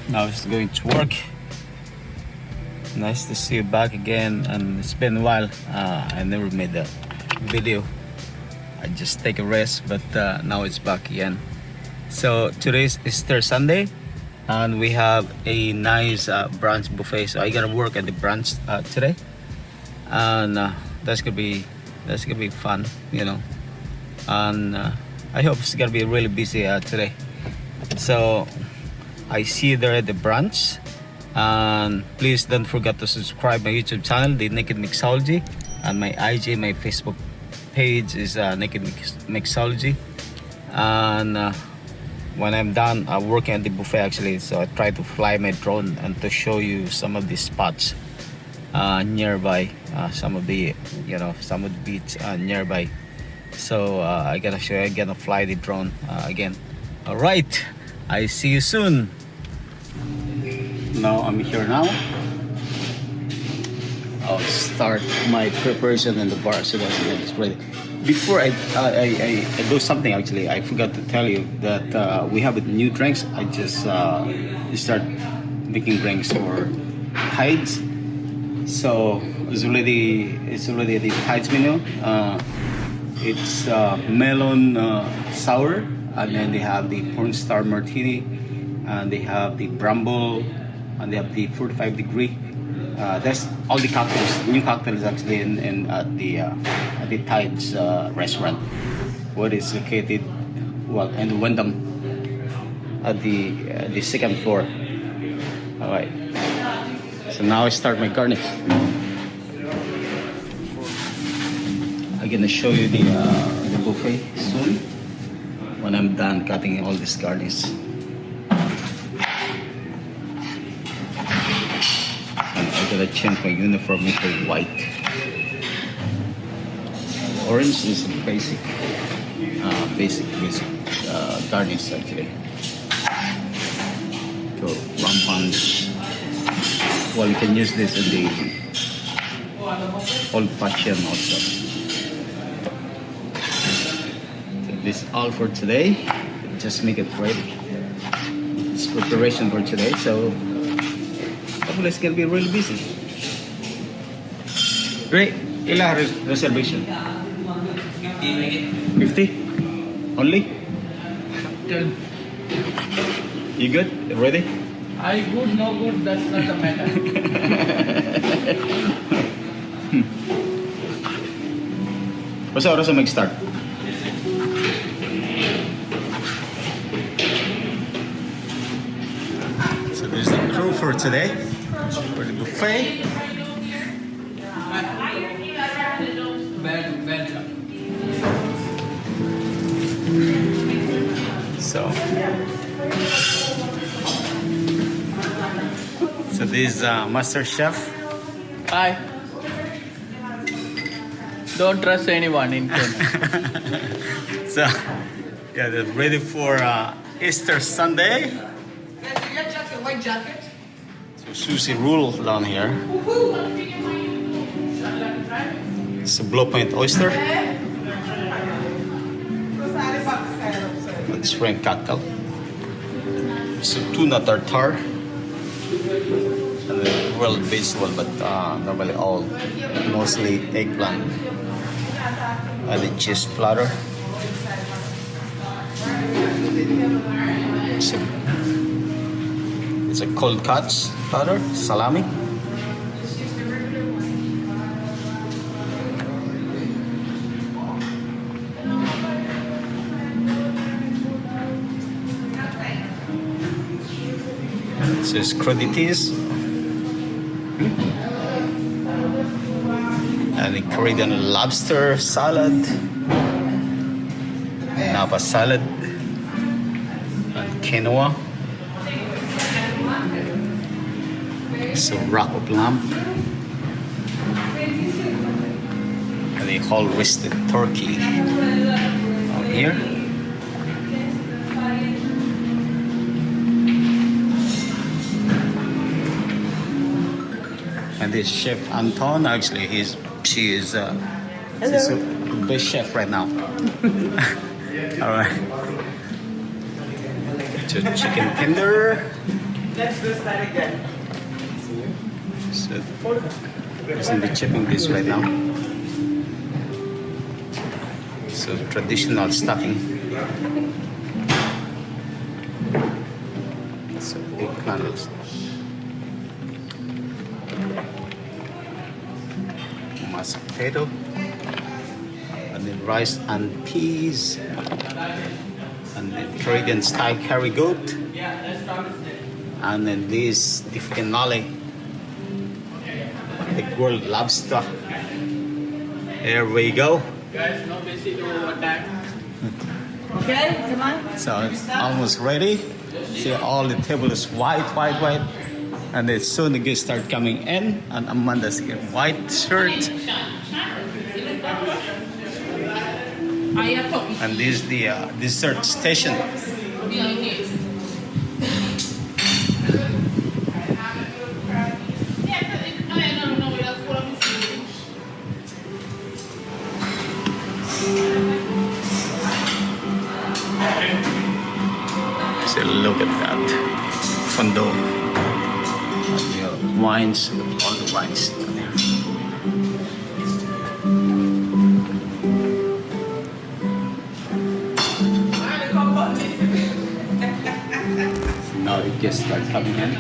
Now it's going to work. Nice to see you back again, and it's been a while. I never made a video. I just take a rest, but now it's back again. So today's Easter Sunday, and we have a nice brunch buffet. So I gotta work at the brunch today, and that's gonna be fun, you know. And I hope it's gonna be really busy today. So I see you there at the brunch, and please don't forget to subscribe my YouTube channel, The Naked Mixology, and my IG, my Facebook page is Naked Mixology. And when I'm done working at the buffet, actually, so I try to fly my drone and to show you some of the spots nearby, some of the beach nearby. So I gotta show you, I gotta fly the drone again. All right, I see you soon. Now I'm here now. I'll start my preparation in the bar so that it's ready. Before I do something, actually, I forgot to tell you that we have new drinks. I just start making drinks for Tides. So it's already the Tides menu. It's melon sour, and then they have the porn star martini, and they have the bramble, and they have the 45 degree. That's all the cocktails, new cocktails actually in at the Tides restaurant, what is located in Wyndham at the second floor. All right. So now I start my garnish. I'm gonna show you the buffet soon when I'm done cutting all this garnish. I gotta change my uniform into white. Orange is basic garnish actually. So rum punch. Well, you can use this in the old fashioned also. So this is all for today. Just make it ready. It's preparation for today. So hopefully it's gonna be really busy. Great. Ila reservation? 50? Only? You good? Ready? I good, no good, that's not the matter. Basta oras na mag-start? So there's the crew for today. For the buffet. Bad job. So this is Master Chef. Hi. Don't trust anyone in Kenya. So yeah, they're ready for Easter Sunday. White jacket. So sushi roll down here. It's a Blue Point oyster. It's shrimp cocktail. So tuna tartare. And then grilled vegetable, but normally mostly eggplant. And the cheese platter. It's a cold cuts platter, salami. This is crudités. And the Korean lobster salad. Napa salad. And quinoa. So wrap of lamb. And the whole roasted turkey on here. And this chef Anton, actually, she is she's a best chef right now. All right. So chicken tender, Let's do that again. So it's in the chipping this right now. So traditional stuffing. So big candles. Mashed potato. And then rice and peas. And then Korean style curry goat. Yeah, let's start with this. And then this, the finale. The grilled lobster. Here we go. Guys, no basic attack. Okay, come on. So it's almost ready. See, all the table is white. And then soon the guests start coming in. And Amanda's in white shirt. And this is the dessert station. So look at that. Fondo. Wines, all the wines down there. Now the guests start coming in.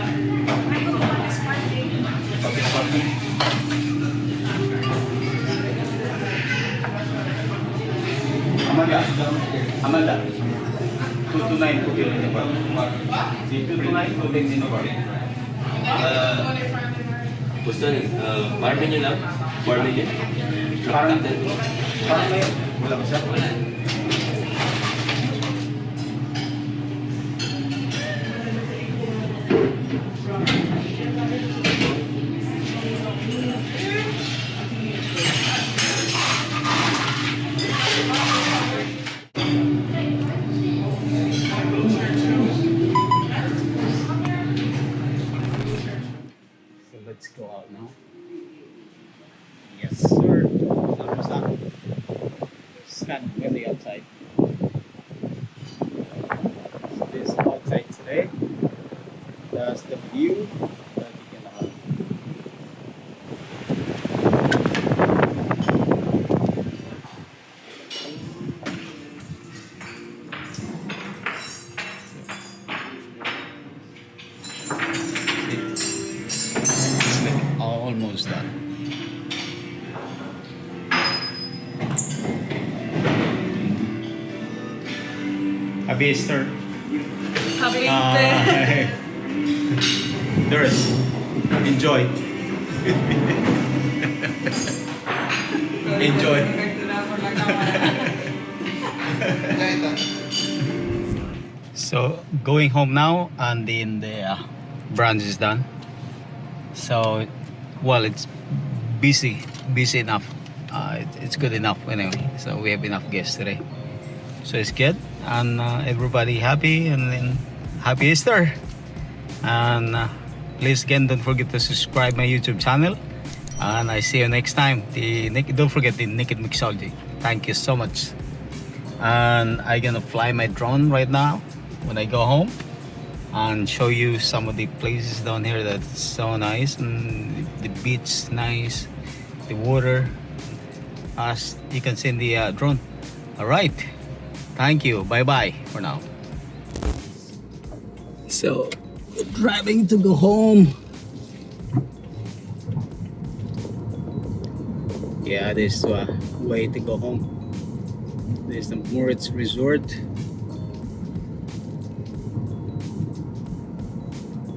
Amanda. 229 tubig din ba? 229 tubig din ba? Gusto rin, bar menu lang? Bar menu? Parang wala ba siya? So let's go out now. Yes, sir. Almost done. It's kind of windy outside. So this is outside today. That's the view that you can have. It's like almost done. Happy Easter. Happy Doris, enjoy. Enjoy. So going home now, and then the brunch is done. So, well, it's busy enough. It's good enough anyway. So we have enough guests today. So it's good, and everybody happy, and then happy Easter. And please again, don't forget to subscribe my YouTube channel. And I see you next time. Don't forget the Naked Mixology. Thank you so much. And I'm gonna fly my drone right now when I go home and show you some of the places down here that's so nice, and the beach nice, the water, as you can see in the drone. All right, thank you. Bye bye for now. So driving to go home. Yeah, this way to go home. There's the Moritz Resort.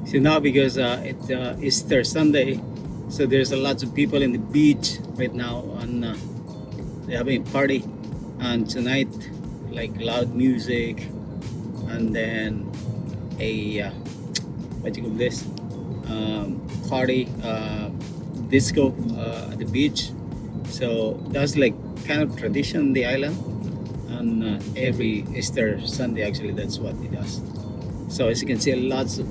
So now, because it's Easter Sunday, so there's a lots of people in the beach right now, and they're having a party. And tonight, like loud music, and then a what do you call this, party, disco at the beach. So that's like kind of tradition on the island, and every Easter Sunday actually that's what it does. So as you can see, lots of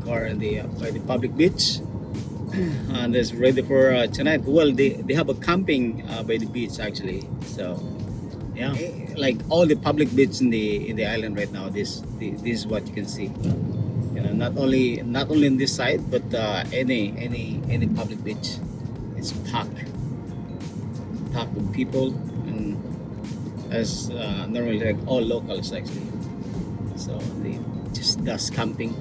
car in the by the public beach, and it's ready for tonight. Well, they have a camping by the beach actually. So yeah, like all the public beach in the island right now. This is what you can see. You know, not only in this side, but any public beach, it's packed with people, and as normally like all locals actually. So they just does camping.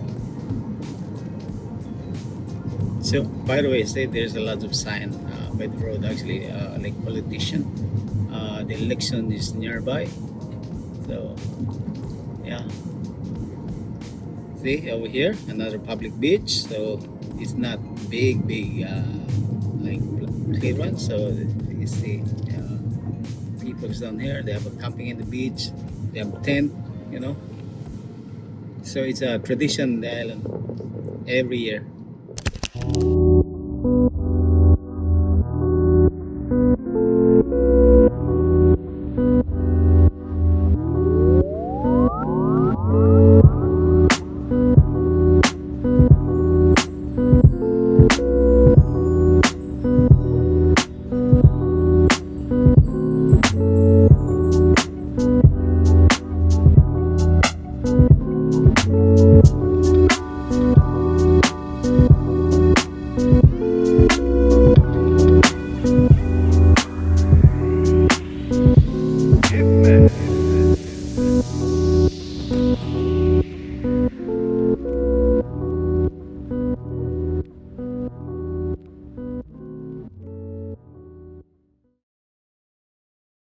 So by the way, say there's a lot of sign by the road actually, like politician. The election is nearby, so yeah. See over here, another public beach. So it's not big, like clear one. So you see, people down here. They have a camping in the beach. They have a tent, you know. So it's a tradition in the island every year.